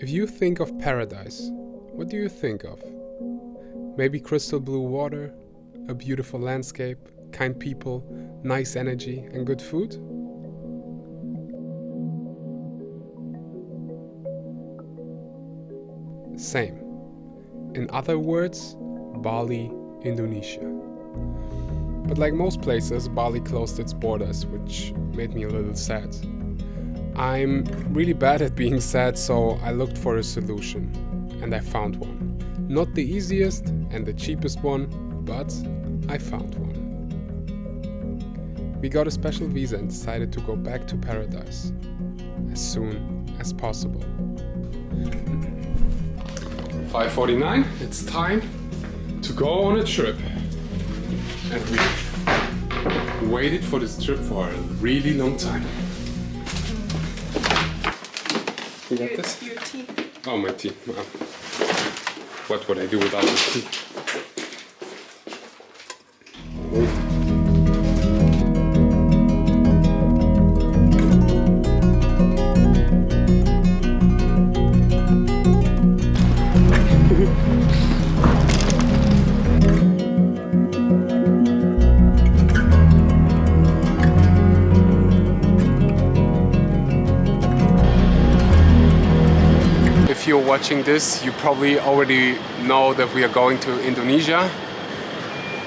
If you think of paradise, what do you think of? Maybe crystal blue water, a beautiful landscape, kind people, nice energy and good food? Same. In other words, Bali, Indonesia. But like most places, Bali closed its borders, which made me a little sad. I'm really bad at being sad, so I looked for a solution, and I found one. Not the easiest and the cheapest one, but I found one. We got a special visa and decided to go back to paradise as soon as possible. 5:49, it's time to go on a trip. And we waited for this trip for a really long time. You got this? Your tea. Oh, my tea. Wow. What would I do without my tea? If you're watching this, you probably already know that we are going to Indonesia.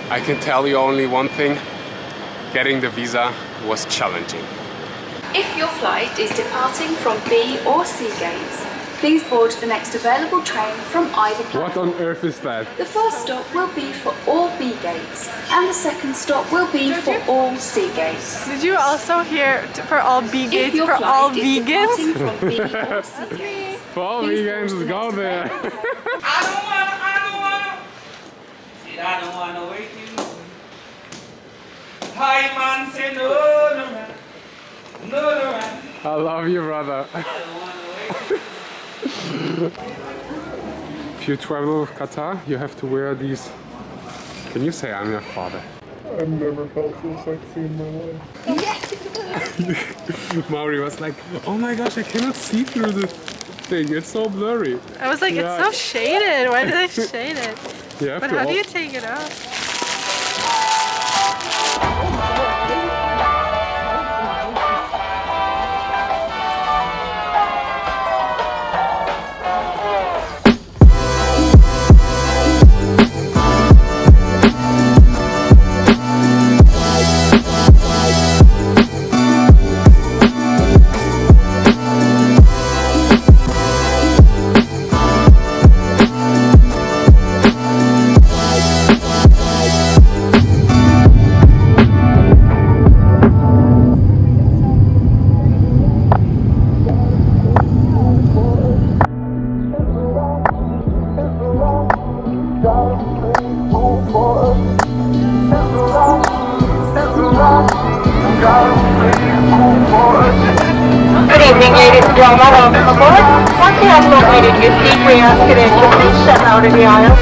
I can tell you only one thing: getting the visa was challenging. If your flight is departing from B or C gates, please board the next available train from either platform. What on earth is that? The first stop will be for all B gates, and the second stop will be for all C gates. Did you also hear for all B gates If your for all flight is vegans? departing from B or C gates, For all please vegans, board the go next there. available I don't wanna. Said I don't wanna wait you. Hi man, say no, no man. No, no man. I love you, brother. I don't wanna wait you. If you travel with Qatar, you have to wear these. Can you say I'm your father? I've never felt so sexy in my life. Mauri was like, oh my gosh, I cannot see through this thing. It's so blurry. I was like, Yeah. it's so shaded. Why did I shade it? You have But to how do al- you take it off? Good evening, ladies and gentlemen. Welcome aboard. Once you have located your seat, we ask you to please step out of the aisle.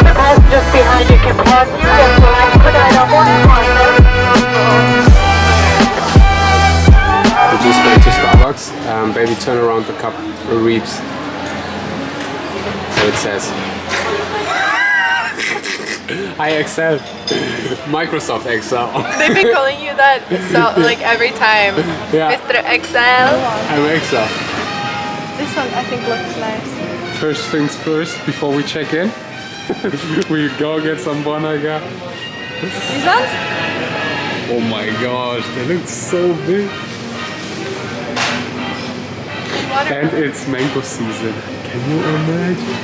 The passengers behind you can pass you. Just relax. Good night on board. We just went to Starbucks. Baby, turn around the cup. It reads. So it says. Hi Excel. Microsoft Excel. They've been calling you that so like every time. Yeah. Mr. Excel. I'm Excel. This one I think looks nice. First things first, before we check in, we go get some bonaga. These ones? Oh my gosh, they look so big. And it's mango season. Can you imagine?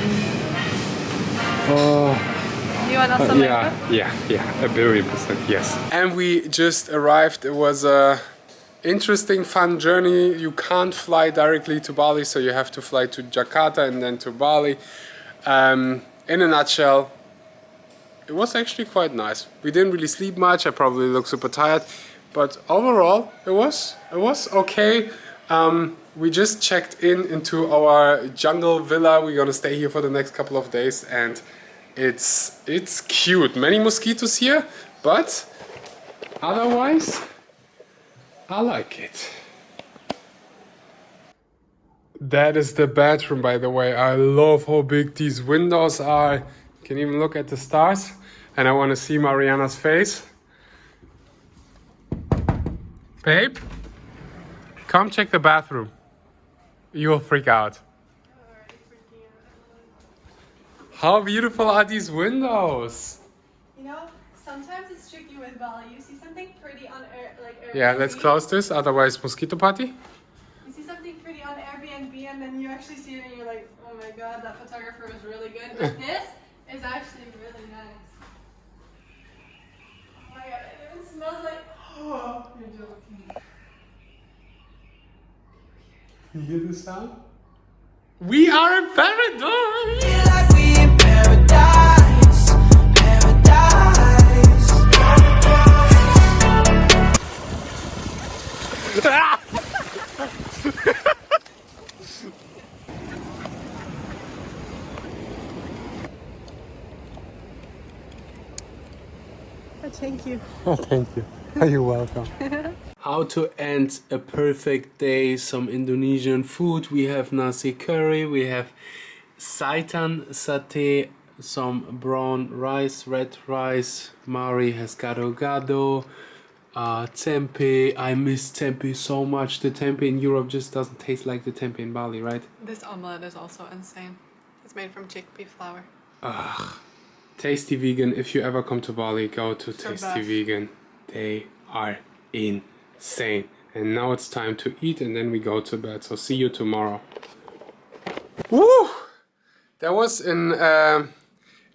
Oh. You want also mango? Yeah, 1,000,000,000%, yes. And we just arrived. It was a interesting, fun journey. You can't fly directly to Bali, so you have to fly to Jakarta and then to Bali. In a nutshell, it was actually quite nice. We didn't really sleep much. I probably look super tired, but overall, it was okay. We just checked into our jungle villa. We're gonna stay here for the next couple of days, and it's cute. Many mosquitoes here, but otherwise I like it. That is the bathroom, by the way. I love how big these windows are. You can even look at the stars. And I want to see Mariana's face. Babe, come check the bathroom. You will freak out. How beautiful are these windows? You know, sometimes it's tricky with Bali. You see something pretty on Airbnb. Yeah, let's close this, otherwise mosquito party. You see something pretty on Airbnb and then you actually see it and you're like, oh my god, that photographer was really good. But this is actually really nice. Oh my god, it even smells like, oh, you're joking. You hear the sound? We are in paradise! Feel like we in paradise, paradise. Thank you. Oh, thank you. You're welcome. How to end a perfect day. Some Indonesian food. We have nasi curry, we have seitan satay, some brown rice, red rice. Mari has gado-gado, tempeh. I miss tempeh so much. The tempeh in Europe just doesn't taste like the tempeh in Bali, right? This omelette is also insane. It's made from chickpea flour. Tasty Vegan. If you ever come to Bali, go to Tasty best. Vegan. They are insane. And now it's time to eat and then we go to bed. So see you tomorrow. Woo! That was an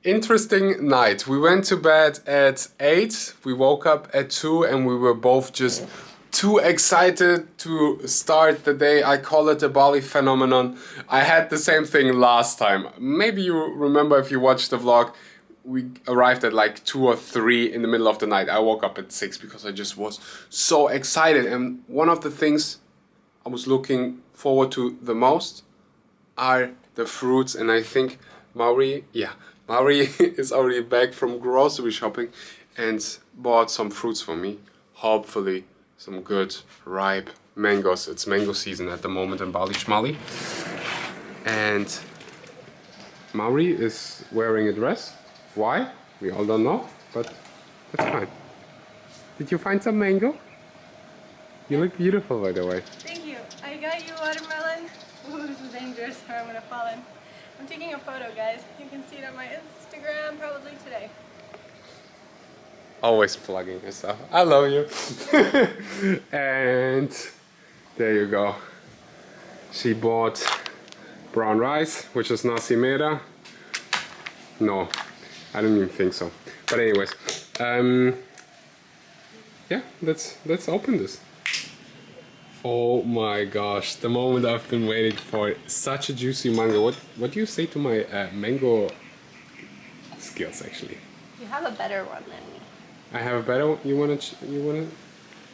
interesting night. We went to bed at 8. We woke up at 2 and we were both just too excited to start the day. I call it the Bali phenomenon. I had the same thing last time. Maybe you remember if you watched the vlog. We arrived at like 2 or 3 in the middle of the night. I woke up at 6 because I just was so excited. And one of the things I was looking forward to the most are the fruits. And I think Mauri is already back from grocery shopping and bought some fruits for me. Hopefully some good ripe mangoes. It's mango season at the moment in Bali Shmali. And Mauri is wearing a dress. Why? We all don't know, but that's fine. Did you find some mango? You look beautiful, by the way. Thank you. I got you watermelon. Ooh, this is dangerous or I'm gonna fall in. I'm taking a photo, guys. You can see it on my Instagram probably today. Always plugging yourself. I love you. And there you go. She bought brown rice, which is nasi merah. No, I don't even think so. But anyways, yeah, let's open this. Oh my gosh, the moment I've been waiting for. Such a juicy mango. What do you say to my mango skills, actually? You have a better one than me. I have a better one. You wanna?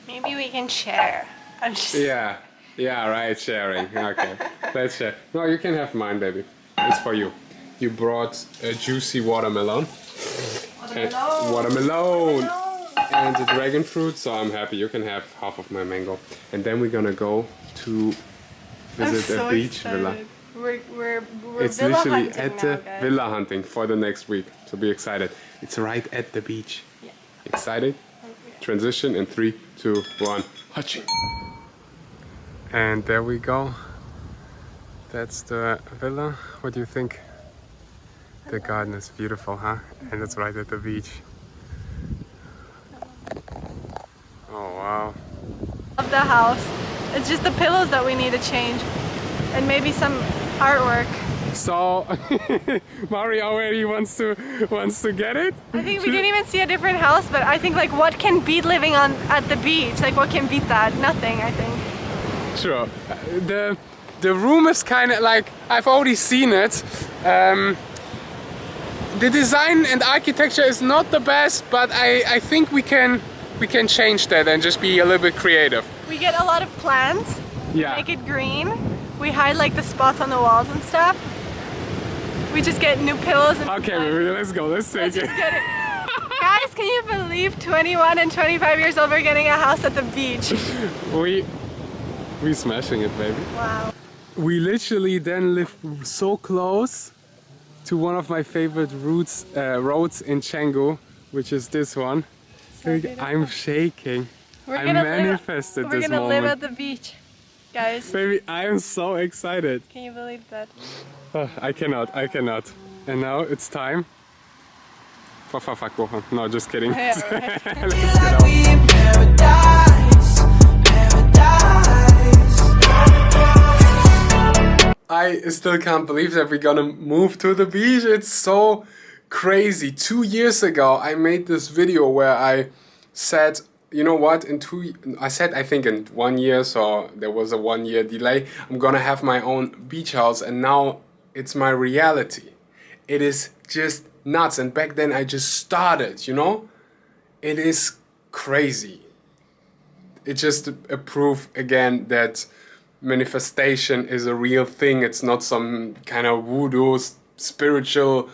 Maybe we can share. I'm just... Yeah, right, sharing. Okay, let's share. No, you can have mine, baby. It's for you. You brought a juicy watermelon. Watermelon! And the dragon fruit, so I'm happy. You can have half of my mango. And then we're gonna go to visit a beach villa. We're It's villa literally hunting at now, the guys. villa hunting for the next week. So be excited. It's right at the beach. Yeah. Excited? Transition in 3, 2, 1. Haching. And there we go. That's the villa. What do you think? The garden is beautiful, huh? And it's right at the beach. Oh wow. Of the house. It's just the pillows that we need to change. And maybe some artwork. So Mari already wants to get it? I think we didn't even see a different house, but I think like what can beat living at the beach? Like what can beat that? Nothing, I think. Sure. The room is kind of like, I've already seen it. The design and architecture is not the best, but I think we can change that and just be a little bit creative. We get a lot of plants. Yeah. Make it green. We hide like the spots on the walls and stuff. We just get new pillows and Okay, baby, let's go. Let's take it. just get it. Guys, can you believe 21 and 25 years old we're getting a house at the beach? We smashing it, baby. Wow. we literally then live so close to one of my favorite roads in Canggu, which is this one. I'm shaking. I manifested this moment. We're gonna live at the beach, guys. Baby, I am so excited. Can you believe that? Oh, I cannot. And now it's time for Fafakochen. No, just kidding. Yeah, right. Let's get out. We in paradise, paradise. I still can't believe that we're gonna move to the beach. It's so crazy. 2 years ago, I made this video where I said, you know what, I think in 1 year, so there was a 1 year delay, I'm gonna have my own beach house, and now it's my reality. It is just nuts. And back then I just started, you know? It is crazy. It's just a proof again that manifestation is a real thing. It's not some kind of voodoo, spiritual,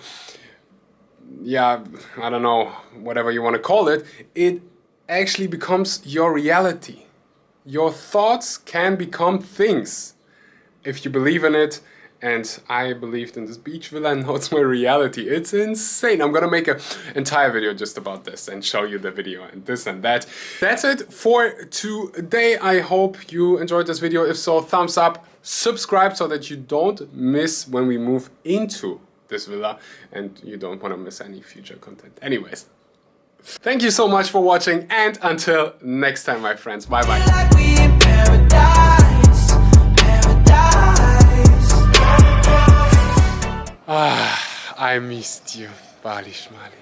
yeah, I don't know, whatever you want to call it. It actually becomes your reality. Your thoughts can become things if you believe in it. And I believed in this beach villa, and now it's my reality. It's insane. I'm gonna make an entire video just about this and show you the video and this and that. That's it for today. I hope you enjoyed this video. If so, thumbs up, subscribe so that you don't miss when we move into this villa and you don't want to miss any future content. Anyways, thank you so much for watching, and until next time, my friends. Bye bye. Like we in paradise, paradise. Ah, I missed you, Bali Schmali.